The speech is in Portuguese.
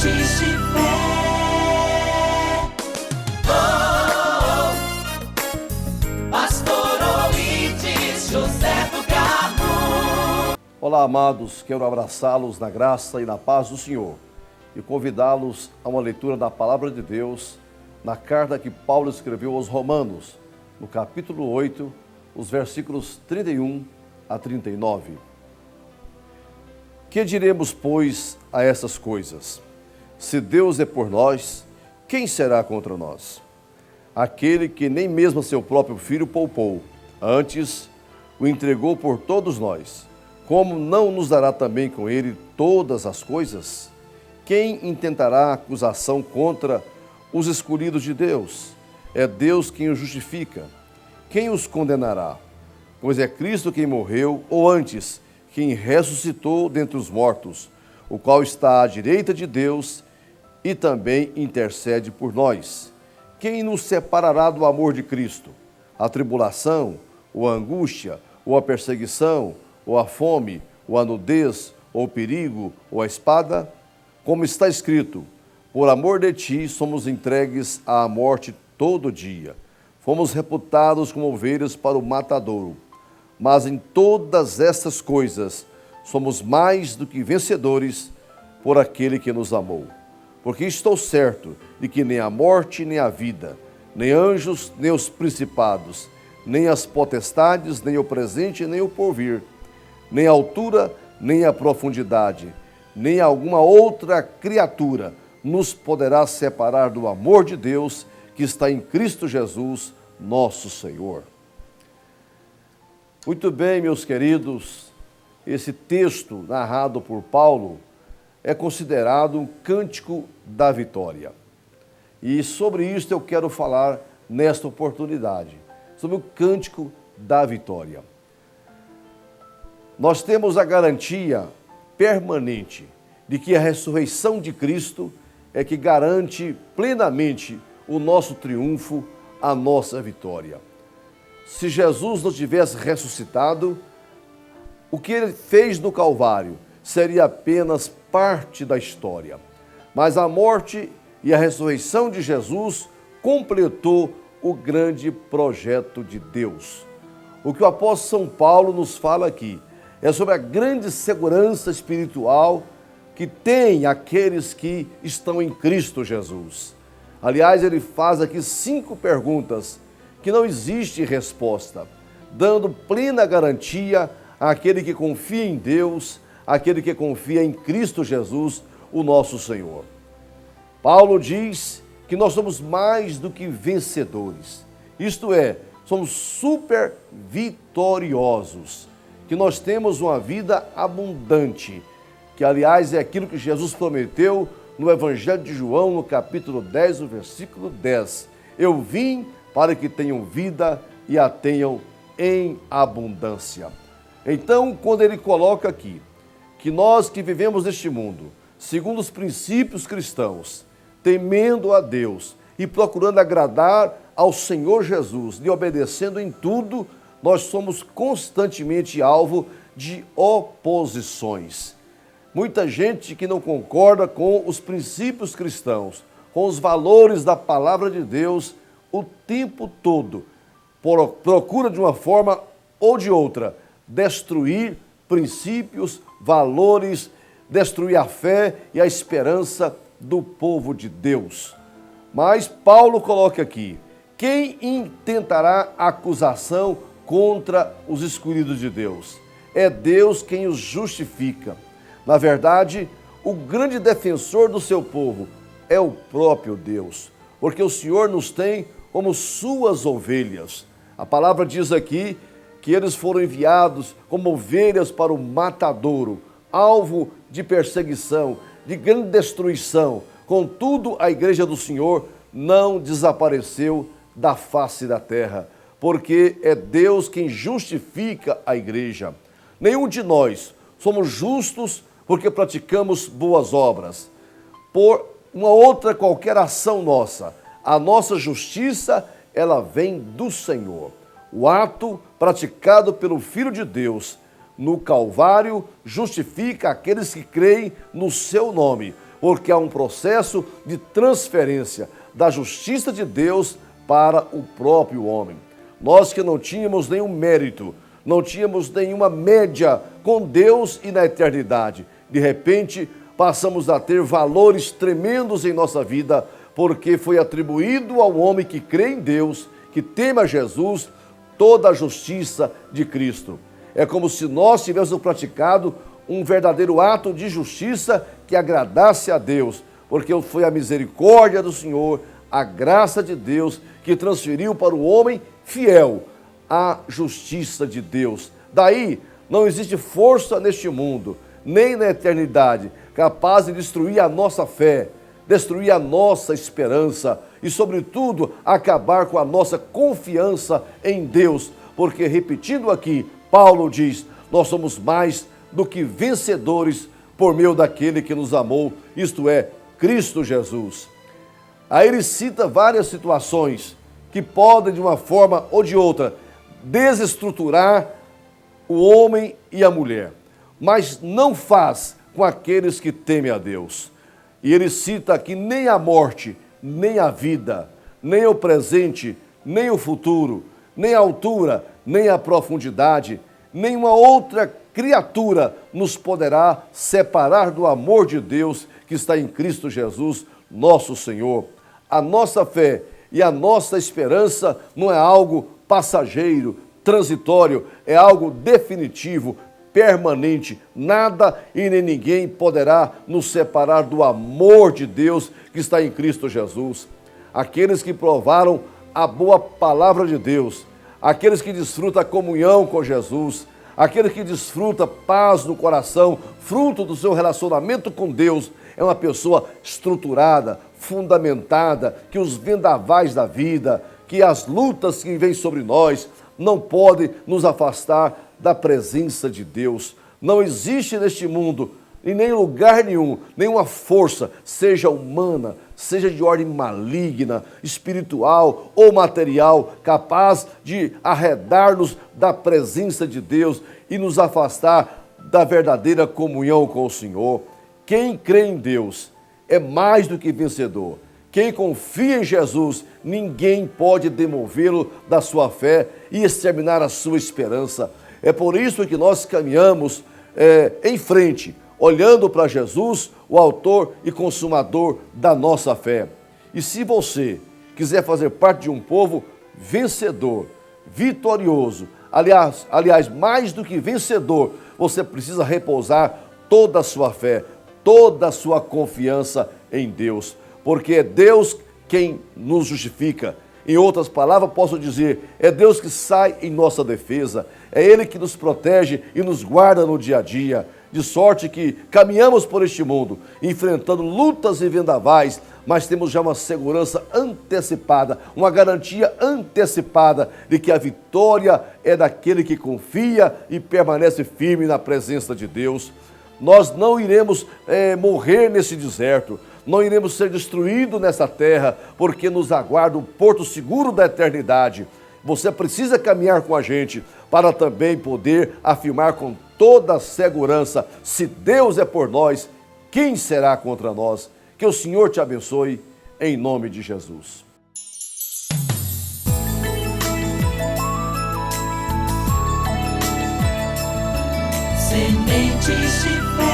Sementes de fé. Oh, Pastor Oídes José do Carmo. Olá, amados, quero abraçá-los na graça e na paz do Senhor e convidá-los a uma leitura da Palavra de Deus na carta que Paulo escreveu aos Romanos, no capítulo 8, os versículos 31 a 39. Que diremos, pois, a essas coisas? Se Deus é por nós, quem será contra nós? Aquele que nem mesmo seu próprio filho poupou, antes o entregou por todos nós, como não nos dará também com ele todas as coisas? Quem intentará acusação contra os escolhidos de Deus? É Deus quem os justifica. Quem os condenará? Pois é Cristo quem morreu, ou antes, quem ressuscitou dentre os mortos, o qual está à direita de Deus e também intercede por nós. Quem nos separará do amor de Cristo? A tribulação, ou a angústia, ou a perseguição, ou a fome, ou a nudez, ou o perigo, ou a espada? Como está escrito, por amor de ti somos entregues à morte todo dia. Fomos reputados como ovelhas para o matadouro. Mas em todas estas coisas somos mais do que vencedores por aquele que nos amou. Porque estou certo de que nem a morte, nem a vida, nem anjos, nem os principados, nem as potestades, nem o presente, nem o porvir, nem a altura, nem a profundidade, nem alguma outra criatura nos poderá separar do amor de Deus que está em Cristo Jesus, nosso Senhor. Muito bem, meus queridos, esse texto narrado por Paulo é considerado um cântico da vitória. E sobre isso eu quero falar nesta oportunidade, sobre o cântico da vitória. Nós temos a garantia permanente de que a ressurreição de Cristo é que garante plenamente o nosso triunfo, a nossa vitória. Se Jesus não tivesse ressuscitado, o que ele fez no Calvário seria apenas parte da história. Mas a morte e a ressurreição de Jesus completou o grande projeto de Deus. O que o apóstolo São Paulo nos fala aqui é sobre a grande segurança espiritual que tem aqueles que estão em Cristo Jesus. Aliás, ele faz aqui 5 perguntas que não existe resposta, dando plena garantia àquele que confia em Deus, àquele que confia em Cristo Jesus, o nosso Senhor. Paulo diz que nós somos mais do que vencedores, isto é, somos super vitoriosos, que nós temos uma vida abundante, que aliás é aquilo que Jesus prometeu no Evangelho de João, no capítulo 10, no versículo 10. Eu vim para que tenham vida e a tenham em abundância. Então, quando ele coloca aqui que nós que vivemos neste mundo, segundo os princípios cristãos, temendo a Deus e procurando agradar ao Senhor Jesus, lhe obedecendo em tudo, nós somos constantemente alvo de oposições. Muita gente que não concorda com os princípios cristãos, com os valores da palavra de Deus, o tempo todo procura de uma forma ou de outra destruir princípios, valores, destruir a fé e a esperança do povo de Deus. Mas Paulo coloca aqui, quem intentará acusação contra os escolhidos de Deus? É Deus quem os justifica. Na verdade, o grande defensor do seu povo é o próprio Deus, porque o Senhor nos tem como suas ovelhas. A palavra diz aqui que eles foram enviados como ovelhas para o matadouro, alvo de perseguição, de grande destruição. Contudo, a igreja do Senhor não desapareceu da face da terra, porque é Deus quem justifica a igreja. Nenhum de nós somos justos porque praticamos boas obras, por uma outra qualquer ação nossa. A nossa justiça, ela vem do Senhor. O ato praticado pelo Filho de Deus no Calvário justifica aqueles que creem no seu nome, porque há um processo de transferência da justiça de Deus para o próprio homem. Nós que não tínhamos nenhum mérito, não tínhamos nenhuma média com Deus e na eternidade, de repente passamos a ter valores tremendos em nossa vida, porque foi atribuído ao homem que crê em Deus, que teme a Jesus, toda a justiça de Cristo. É como se nós tivéssemos praticado um verdadeiro ato de justiça que agradasse a Deus, porque foi a misericórdia do Senhor, a graça de Deus, que transferiu para o homem fiel a justiça de Deus. Daí, não existe força neste mundo, nem na eternidade, capaz de destruir a nossa fé, destruir a nossa esperança e, sobretudo, acabar com a nossa confiança em Deus. Porque, repetindo aqui, Paulo diz, nós somos mais do que vencedores por meio daquele que nos amou, isto é, Cristo Jesus. Aí ele cita várias situações que podem, de uma forma ou de outra, desestruturar o homem e a mulher, mas não faz com aqueles que temem a Deus. E ele cita aqui nem a morte, nem a vida, nem o presente, nem o futuro, nem a altura, nem a profundidade, nenhuma outra criatura nos poderá separar do amor de Deus que está em Cristo Jesus, nosso Senhor. A nossa fé e a nossa esperança não é algo passageiro, transitório, é algo definitivo, permanente. Nada e nem ninguém poderá nos separar do amor de Deus que está em Cristo Jesus. Aqueles que provaram a boa palavra de Deus, aqueles que desfrutam a comunhão com Jesus, aquele que desfruta paz no coração, fruto do seu relacionamento com Deus, é uma pessoa estruturada, fundamentada, que os vendavais da vida, que as lutas que vêm sobre nós, não podem nos afastar da presença de Deus. Não existe neste mundo, em nem lugar nenhum, nenhuma força, seja humana, seja de ordem maligna, espiritual ou material, capaz de arredar-nos da presença de Deus e nos afastar da verdadeira comunhão com o Senhor. Quem crê em Deus é mais do que vencedor. Quem confia em Jesus, ninguém pode demovê-lo da sua fé e exterminar a sua esperança. É por isso que nós caminhamos em frente, olhando para Jesus, o autor e consumador da nossa fé. E se você quiser fazer parte de um povo vencedor, vitorioso, aliás, mais do que vencedor, você precisa repousar toda a sua fé, toda a sua confiança em Deus, porque é Deus quem nos justifica. Em outras palavras, posso dizer, é Deus que sai em nossa defesa, é Ele que nos protege e nos guarda no dia a dia, de sorte que caminhamos por este mundo, enfrentando lutas e vendavais, mas temos já uma segurança antecipada, uma garantia antecipada de que a vitória é daquele que confia e permanece firme na presença de Deus. Nós não iremos morrer nesse deserto, não iremos ser destruídos nessa terra, porque nos aguarda o porto seguro da eternidade. Você precisa caminhar com a gente para também poder afirmar com toda a segurança, se Deus é por nós, quem será contra nós? Que o Senhor te abençoe, em nome de Jesus. Sementes de fé.